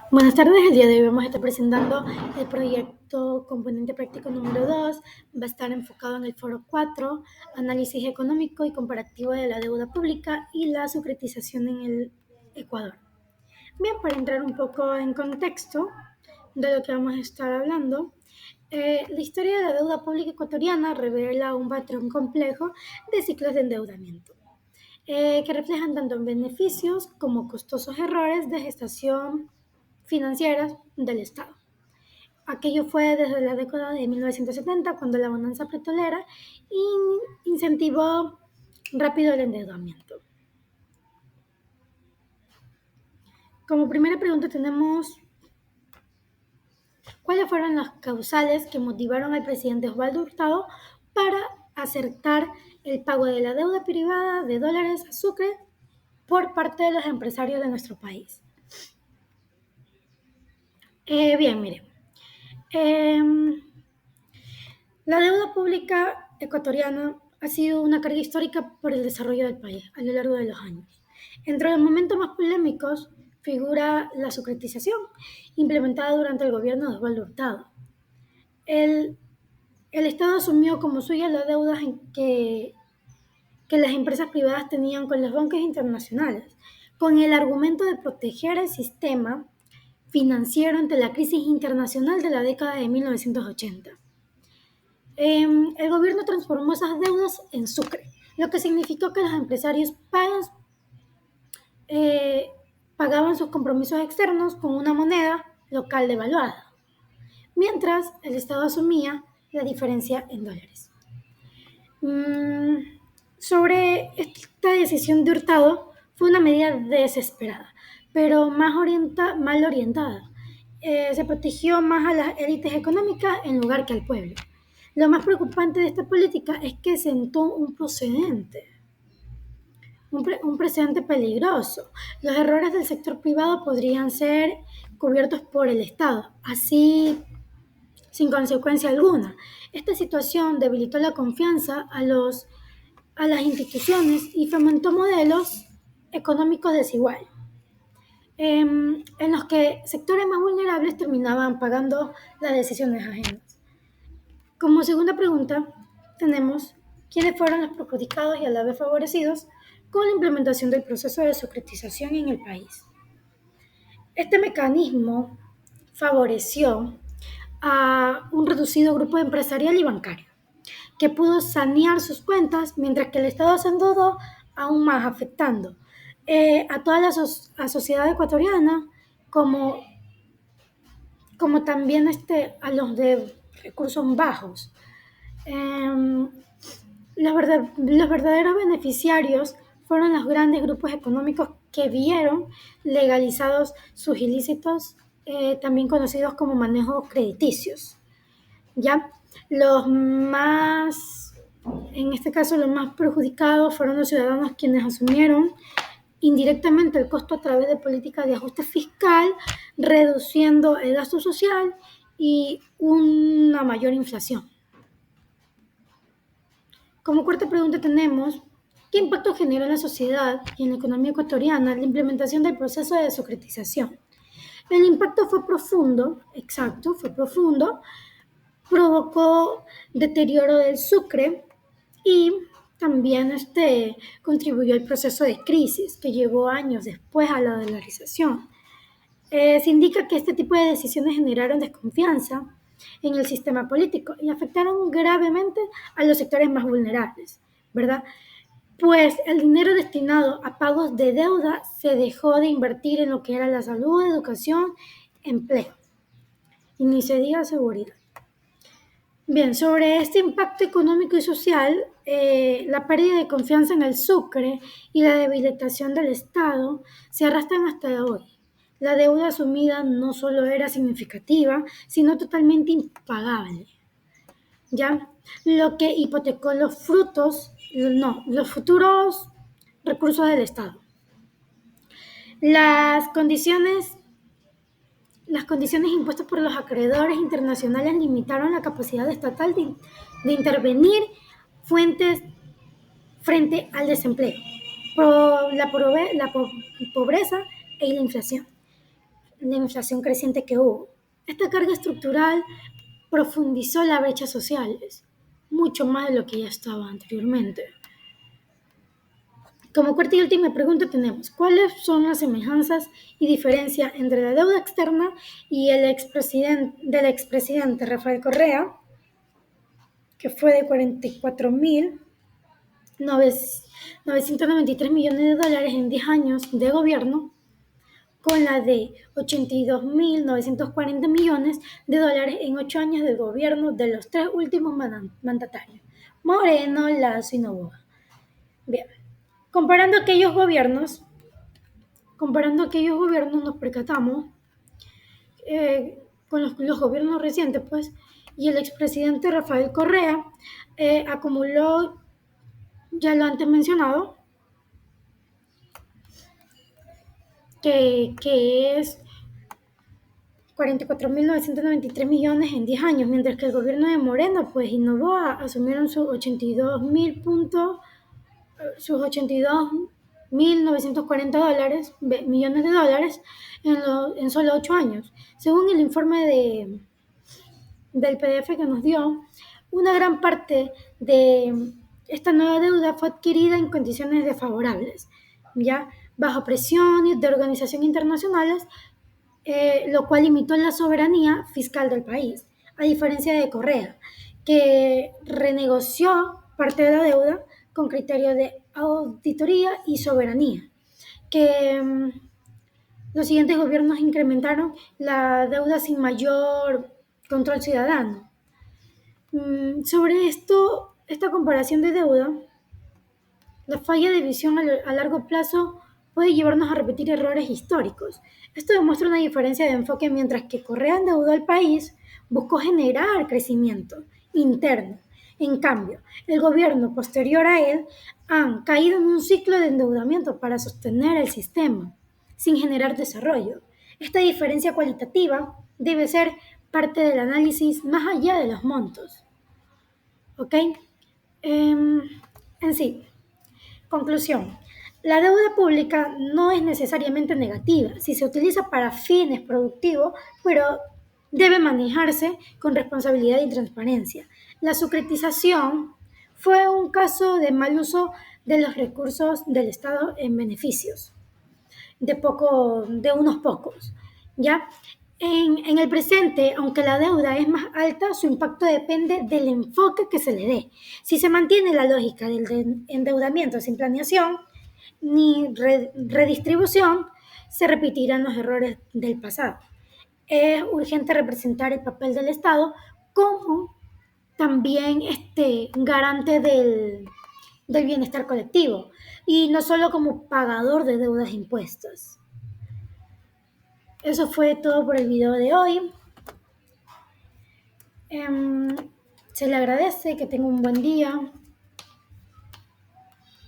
Buenas tardes, el día de hoy vamos a estar presentando el proyecto componente práctico número 2. Va a estar enfocado en el foro 4, análisis económico y comparativo de la deuda pública y la securitización en el Ecuador. Bien, para entrar un poco en contexto de lo que vamos a estar hablando, la historia de la deuda pública ecuatoriana revela un patrón complejo de ciclos de endeudamiento, que reflejan tanto beneficios como costosos errores de gestación financieras del Estado. Aquello fue desde la década de 1970, cuando la bonanza petrolera incentivó rápido el endeudamiento. Como primera pregunta tenemos, ¿cuáles fueron las causales que motivaron al presidente Osvaldo Hurtado para acertar el pago de la deuda privada de dólares a Sucre por parte de los empresarios de nuestro país? Bien, miren. La deuda pública ecuatoriana ha sido una carga histórica por el desarrollo del país a lo largo de los años. Entre los momentos más polémicos figura la securitización, implementada durante el gobierno de Osvaldo Hurtado. El, el Estado asumió como suya las deudas que las empresas privadas tenían con los bancos internacionales, con el argumento de proteger el sistema financiero ante la crisis internacional de la década de 1980. El gobierno transformó esas deudas en sucre, lo que significó que los empresarios eh, pagaban sus compromisos externos con una moneda local devaluada, mientras el Estado asumía la diferencia en dólares. Sobre esta decisión de Hurtado, fue una medida desesperada, pero mal orientada. Se protegió más a las élites económicas en lugar que al pueblo. Lo más preocupante de esta política es que sentó un precedente peligroso. Los errores del sector privado podrían ser cubiertos por el Estado, así sin consecuencia alguna. Esta situación debilitó la confianza a las instituciones y fomentó modelos económicos desiguales, en los que sectores más vulnerables terminaban pagando las decisiones ajenas. Como segunda pregunta, tenemos quiénes fueron los perjudicados y a la vez favorecidos con la implementación del proceso de securitización en el país. Este mecanismo favoreció a un reducido grupo empresarial y bancario, que pudo sanear sus cuentas, mientras que el Estado se endeudó aún más, afectando a toda la sociedad ecuatoriana, como, como también a los de recursos bajos. Eh, los verdaderos beneficiarios fueron los grandes grupos económicos que vieron legalizados sus ilícitos, también conocidos como manejos crediticios. ¿Ya? En este caso, los más perjudicados fueron los ciudadanos, quienes asumieron indirectamente el costo a través de políticas de ajuste fiscal, reduciendo el gasto social y una mayor inflación. Como cuarta pregunta tenemos, ¿qué impacto generó en la sociedad y en la economía ecuatoriana la implementación del proceso de securitización? El impacto fue profundo, provocó deterioro del sucre y también contribuyó al proceso de crisis que llevó años después a la dolarización. Se indica que este tipo de decisiones generaron desconfianza en el sistema político y afectaron gravemente a los sectores más vulnerables, ¿verdad? Pues el dinero destinado a pagos de deuda se dejó de invertir en lo que era la salud, educación, empleo y ni se diga seguridad. Bien, sobre este impacto económico y social, la pérdida de confianza en el sucre y la debilitación del Estado se arrastran hasta hoy. La deuda asumida no solo era significativa, sino totalmente impagable, ¿ya? Lo que hipotecó los futuros recursos del Estado. Las condiciones Las condiciones impuestas por los acreedores internacionales limitaron la capacidad estatal de intervenir fuentes frente al desempleo, la pobreza y la inflación. la inflación creciente que hubo. Esta carga estructural profundizó las brechas sociales, mucho más de lo que ya estaba anteriormente. Como cuarta y última pregunta tenemos, ¿cuáles son las semejanzas y diferencias entre la deuda externa y del expresidente Rafael Correa, que fue de 44.993 millones de dólares en 10 años de gobierno, con la de 82.940 millones de dólares en 8 años de gobierno de los tres últimos mandatarios, Moreno, Lasso y Noboa? Bien, comparando aquellos gobiernos nos percatamos con los gobiernos recientes, pues, y el expresidente Rafael Correa acumuló, ya lo antes mencionado, que es 44.993 millones en 10 años, mientras que el gobierno de Moreno, pues, y Noboa asumieron sus 82.940 millones de dólares en solo 8 años. Según el informe del PDF que nos dio, una gran parte de esta nueva deuda fue adquirida en condiciones desfavorables, ya bajo presión de organizaciones internacionales, lo cual limitó la soberanía fiscal del país, a diferencia de Correa, que renegoció parte de la deuda con criterios de auditoría y soberanía, que los siguientes gobiernos incrementaron la deuda sin mayor control ciudadano. Sobre esta comparación de deuda, la falla de visión a largo plazo puede llevarnos a repetir errores históricos. Esto demuestra una diferencia de enfoque. Mientras que Correa endeudó al país, buscó generar crecimiento interno. En cambio, el gobierno posterior a él han caído en un ciclo de endeudamiento para sostener el sistema, sin generar desarrollo. Esta diferencia cualitativa debe ser parte del análisis más allá de los montos. ¿Ok? En sí, conclusión. La deuda pública no es necesariamente negativa si se utiliza para fines productivos, pero debe manejarse con responsabilidad y transparencia. La securitización fue un caso de mal uso de los recursos del Estado en beneficios de unos pocos, ¿ya? En el presente, aunque la deuda es más alta, su impacto depende del enfoque que se le dé. Si se mantiene la lógica del endeudamiento sin planeación ni redistribución, se repetirán los errores del pasado. Es urgente representar el papel del Estado como también garante del bienestar colectivo y no solo como pagador de deudas e impuestos. Eso fue todo por el video de hoy. Se le agradece, que tenga un buen día.